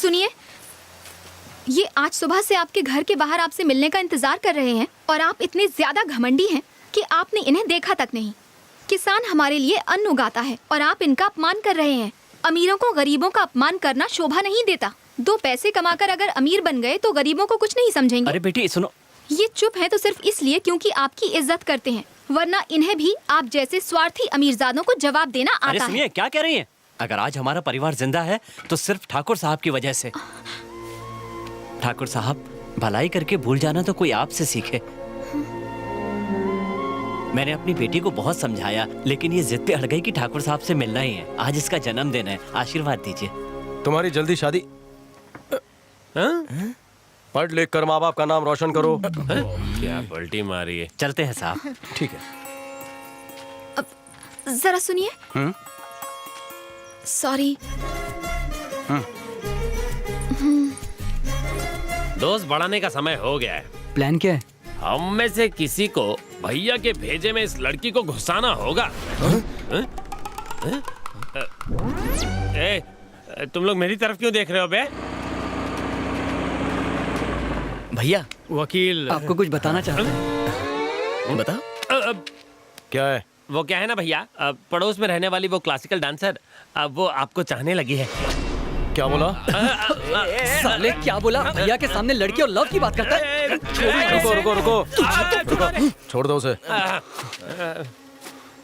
सुनिए, ये आज सुबह से आपके घर के बाहर आपसे मिलने का इंतजार कर रहे हैं और आप इतने ज्यादा घमंडी हैं कि आपने इन्हें देखा तक नहीं। किसान हमारे लिए अन्न उगाता है और आप इनका अपमान कर रहे हैं। अमीरों को गरीबों का अपमान करना शोभा नहीं देता। 2 पैसे कमाकर अगर अमीर बन गए तो गरीबों को कुछ नहीं समझेंगे। अरे बेटी सुनो, ये चुप है तो सिर्फ इसलिए क्योंकि आपकी इज्जत करते हैं, वरना इन्हें भी आप जैसे स्वार्थी अमीरजादों को जवाब देना आता है। अरे सुनिए, क्या कह रही हैं? अगर आज हमारा परिवार जिंदा है तो सिर्फ ठाकुर साहब की वजह से। ठाकुर साहब, भलाई करके भूल जाना तो कोई आपसे सीखे। मैंने अपनी बेटी को बहुत समझाया, लेकिन ये जिद पे अड़ गई कि ठाकुर साहब से मिलना ही है। आज इसका जन्मदिन है, आशीर्वाद दीजिए। तुम्हारी जल्दी शादी। पढ़ लिख कर माँ बाप का नाम रोशन करो। क्या पलटी मारी है। चलते हैं साहब। ठीक है। अब जरा सुनिए। सॉरी। दोस्त बढ़ाने का समय हो गया है। प्लान क्या है? हम में से किसी को भैया के भेजे में इस लड़की को घुसाना होगा। ए, तुम लोग मेरी तरफ क्यों देख रहे हो बे? भैया, वकील आपको कुछ बताना चाहता हूँ। बताओ। क्या है? वो क्या है ना भैया, पड़ोस में रहने वाली वो क्लासिकल डांसर, वो आपको चाहने लगी है। क्या बोला? साले क्या बोला? भैया के सामने लड़की और लव की बात करता है। रुको रुको रुको रुको, छोड़ दो उसे।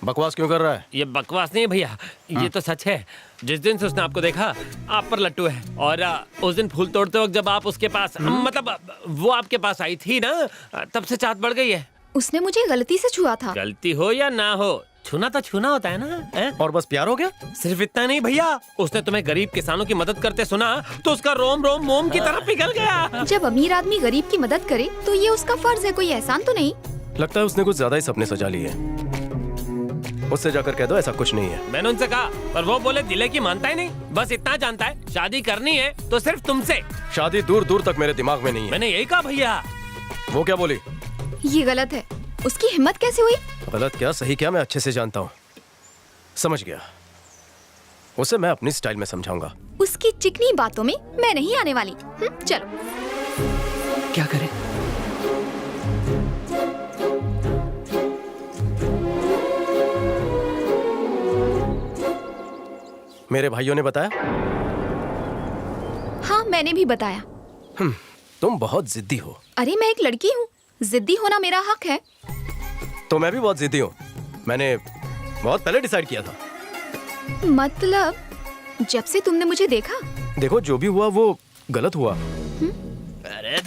बकवास क्यों कर रहा है? ये बकवास नहीं है भैया, ये तो सच है। जिस दिन से उसने आपको देखा, आप पर लट्टू है। और उस दिन फूल तोड़ते वक्त जब आप उसके पास, मतलब वो आपके पास आई थी ना, तब से चाहत बढ़ गई है। उसने मुझे गलती से छुआ था। गलती हो या ना हो, छूना तो छूना होता है ना। और बस प्यार हो गया? सिर्फ इतना नहीं भैया, उसने तुम्हें गरीब किसानों की मदद करते सुना तो उसका रोम रोम मोम की तरह पिघल गया। जब अमीर आदमी गरीब की मदद करे तो ये उसका फर्ज है, कोई एहसान तो नहीं। लगता है उसने कुछ ज्यादा ही सपने सजा लिए। उससे जाकर कह दो ऐसा कुछ नहीं है। मैंने उनसे कहा, पर वो बोले दिले की मानता ही नहीं। बस इतना जानता है शादी करनी है तो सिर्फ तुमसे। शादी दूर दूर तक मेरे दिमाग में नहीं है। मैंने यही कहा भैया। वो क्या बोली? ये गलत है। उसकी हिम्मत कैसे हुई? गलत क्या सही क्या मैं अच्छे से जानता हूँ। समझ गया। उसे मैं अपनी स्टाइल में समझाऊंगा। उसकी चिकनी बातों में मैं नहीं आने वाली। चलो। क्या करें? मेरे भाइयों ने बताया? हाँ, मैंने भी बताया। तुम बहुत जिद्दी हो। अरे मैं एक लड़की हूँ, जिद्दी होना मेरा हक है। तो मैं भी बहुत जिद्दी हूँ। मैंने बहुत पहले डिसाइड किया था। मतलब जब से तुमने मुझे देखा? देखो, जो भी हुआ वो गलत हुआ। अरे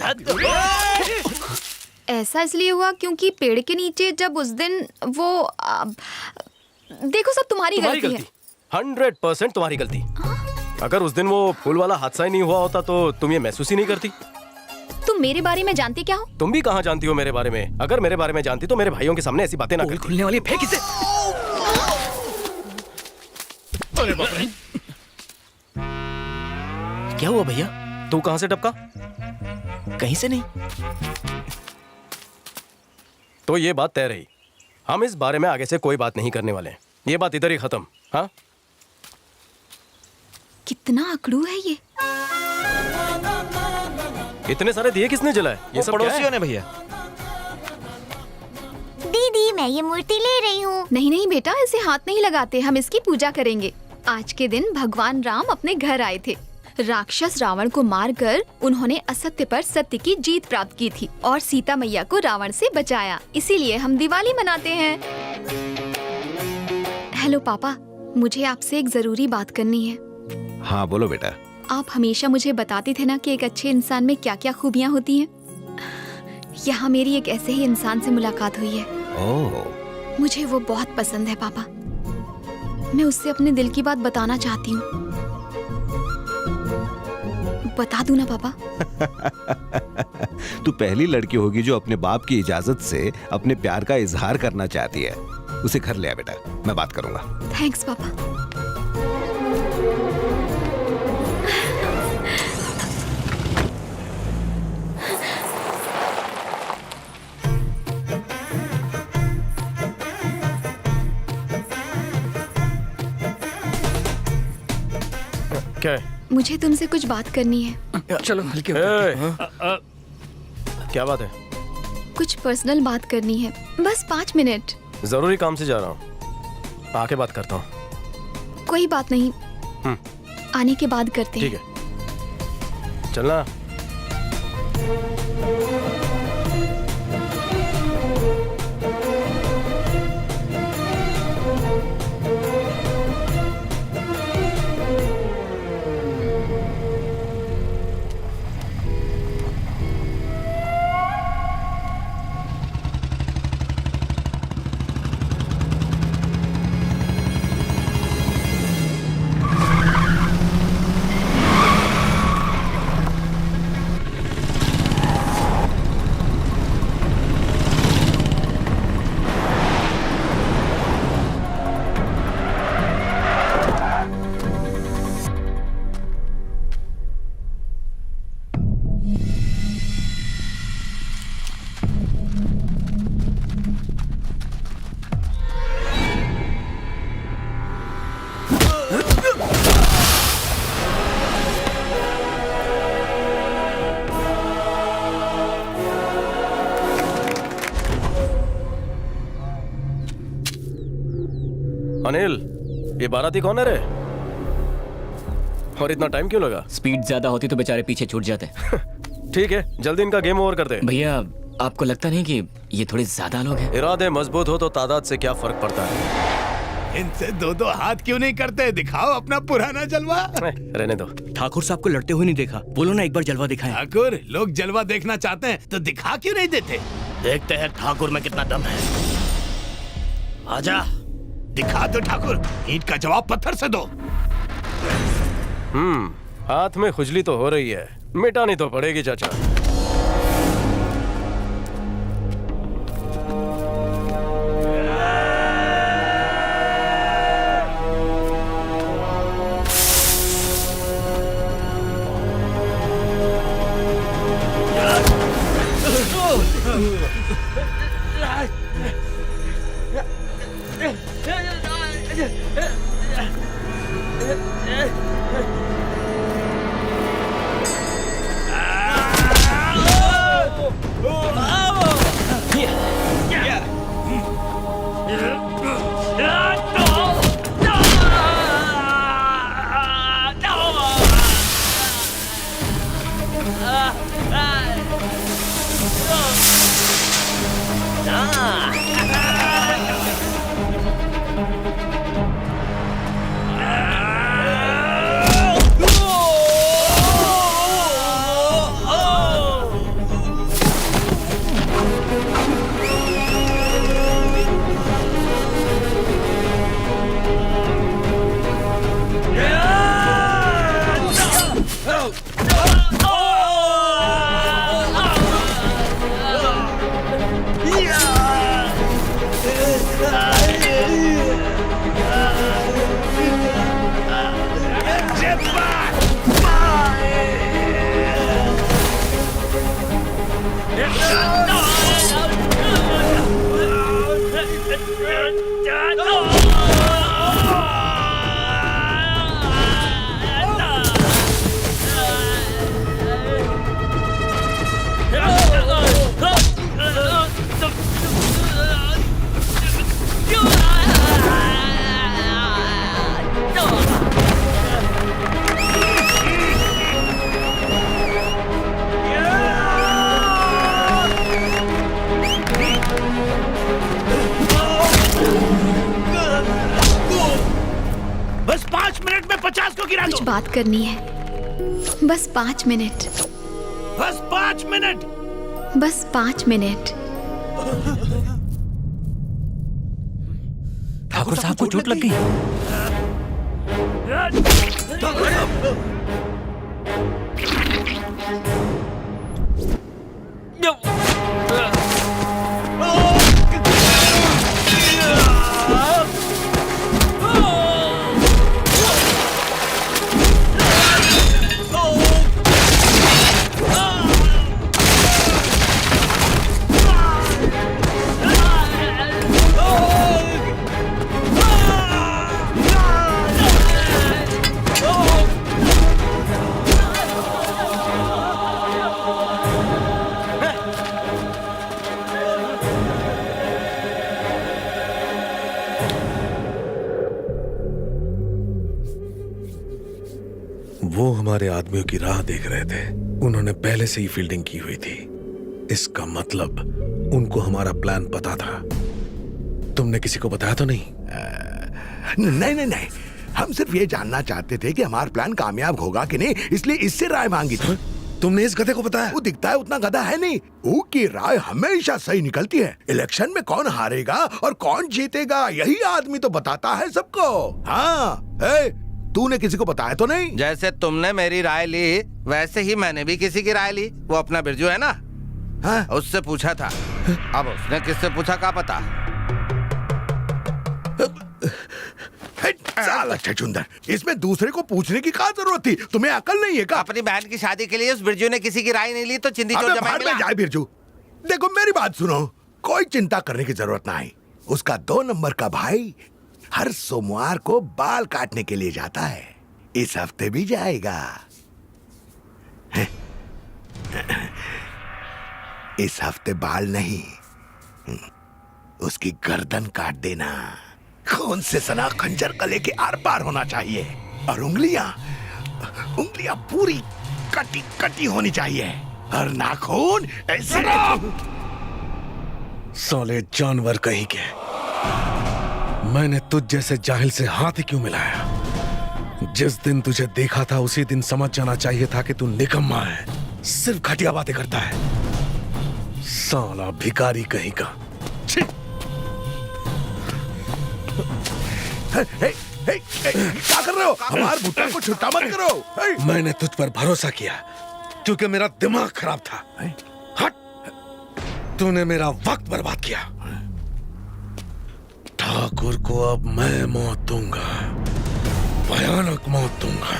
ऐसा इसलिए हुआ क्योंकि पेड़ के नीचे जब उस दिन वो देखो, सब तुम्हारी गलती है। 100% तुम्हारी गलती। अगर उस दिन वो फूल वाला हादसा ही नहीं हुआ होता तो तुम ये महसूस ही नहीं करती। तुम मेरे बारे में जानते क्या हो? तुम भी कहाँ जानती हो मेरे बारे में? अगर मेरे बारे में जानती तो मेरे भाइयों के सामने ऐसी बातें ना करती। खुलने वाली, फेंक इसे। अरे बाप रे। क्या हुआ भैया? तू कहाँ से टपका? कहीं से नहीं। तो ये बात तय रही। हम इस बारे में आगे से कोई बात नहीं करने वाले हैं। ये बात इधर ही खत्म। हाँ? कितना अकड़ू है ये। इतने सारे दिए किसने जलाए? ये सब क्या है? पड़ोसियों ने भैया। दीदी, मैं ये मूर्ति ले रही हूँ। नहीं नहीं बेटा, इसे हाथ नहीं लगाते, हम इसकी पूजा करेंगे। आज के दिन भगवान राम अपने घर आए थे। राक्षस रावण को मारकर उन्होंने असत्य पर सत्य की जीत प्राप्त की थी और सीता मैया को रावण से बचाया। इसीलिए हम दिवाली मनाते हैं। हेलो पापा, मुझे आपसे एक जरूरी बात करनी है। हाँ बोलो बेटा। आप हमेशा मुझे बताते थे ना कि एक अच्छे इंसान में क्या क्या खूबियाँ होती हैं। यहाँ मेरी एक ऐसे ही इंसान से मुलाकात हुई है। ओह। मुझे वो बहुत पसंद है पापा। मैं उससे अपने दिल की बात बताना चाहती हूँ। बता दूं ना पापा? तू पहली लड़की होगी जो अपने बाप की इजाजत से अपने प्यार का इजहार करना चाहती है। उसे घर ले आ बेटा, मैं बात करूंगा। थैंक्स पापा। क्या है? मुझे तुमसे कुछ बात करनी है। चलो हल्के ए, क्या बात है? कुछ पर्सनल बात करनी है, बस 5 मिनट। जरूरी काम से जा रहा हूँ, आके बात करता हूँ। कोई बात नहीं, आने के बाद करते ठीक हैं। है, चलना। अनिल, ये बाराती कौन है रे? और इतना टाइम क्यों लगा? स्पीड ज्यादा होती तो बेचारे पीछे छूट जाते। ठीक है, जल्दी इनका गेम ओवर करते हैं। भैया आपको लगता नहीं कि ये थोड़े ज्यादा लोग हैं? इरादे मजबूत हो तो तादाद से क्या फर्क पड़ता है? इनसे दो दो हाथ क्यों नहीं करते? दिखाओ अपना पुराना जलवा। रहने दो। ठाकुर साहब को लड़ते हुए नहीं देखा, बोलो ना एक बार जलवा दिखाएं। ठाकुर, लोग जलवा देखना चाहते हैं तो दिखा क्यों नहीं देते? देखते हैं ठाकुर में कितना दम है। आजा, दिखा दो ठाकुर, ईंट का जवाब पत्थर से दो। हाथ में खुजली तो हो रही है, मिटानी तो पड़ेगी चाचा। बस 5 मिनट में 50 को गिरा दो। कुछ बात करनी है, बस 5 मिनट। बस 5 मिनट। बस 5 मिनट। ठाकुर साहब को चोट लग गई। वो हमारे आदमियों की राह देख रहे थे। उन्होंने पहले से ही फील्डिंग की हुई थी। इसका मतलब उनको हमारा प्लान पता था। तुमने किसी को बताया तो नहीं? नहीं नहीं नहीं, हम सिर्फ ये जानना चाहते थे कि हमारा प्लान कामयाब होगा कि नहीं, इसलिए इससे राय मांगी थी। तुमने इस गधे को बताया? वो दिखता है उतना गधा है नहीं। वो की राय हमेशा सही निकलती है। इलेक्शन में कौन हारेगा और कौन जीतेगा यही आदमी तो बताता है सबको। हाँ, तूने किसी को बताया तो नहीं? जैसे तुमने मेरी राय ली वैसे ही मैंने भी किसी की राय ली। वो अपना बिरजू है ना, हाँ? उससे पूछा था। अब उसने किससे पूछा क्या पता। साला छछूंदर, इसमें दूसरे को पूछने की क्या जरूरत थी? तुम्हें अकल नहीं है क्या? अपनी बहन की शादी के लिए उस बिरजू ने किसी की राय नहीं ली तो चिंदी चोर अबे जमाई बाहर मिला। में जाए बिरजू। देखो मेरी बात सुनो, कोई चिंता करने की जरूरत ना है। उसका 2 नंबर का भाई हर सोमवार को बाल काटने के लिए जाता है। इस हफ्ते भी जाएगा। इस हफ्ते बाल नहीं, उसकी गर्दन काट देना। खून से सना खंजर गले के आर पार होना चाहिए और उंगलियां पूरी कटी कटी होनी चाहिए और नाखून ऐसे। साले जानवर कहीं के, मैंने तुझ जैसे जाहिल से हाथ ही क्यों मिलाया? जिस दिन तुझे देखा था उसी दिन समझ जाना चाहिए था कि तू निकम्मा है, सिर्फ घटिया बातें करता है। साला भिखारी कहीं का। क्या कर रहे हो? हमारे भुट्टा को छुट्टा मत करो। मैंने तुझ पर भरोसा किया क्योंकि मेरा दिमाग खराब था। हट, तूने मेरा वक्त बर्बाद किया। ठाकुर को अब मैं मौत दूंगा, भयानक मौत दूंगा।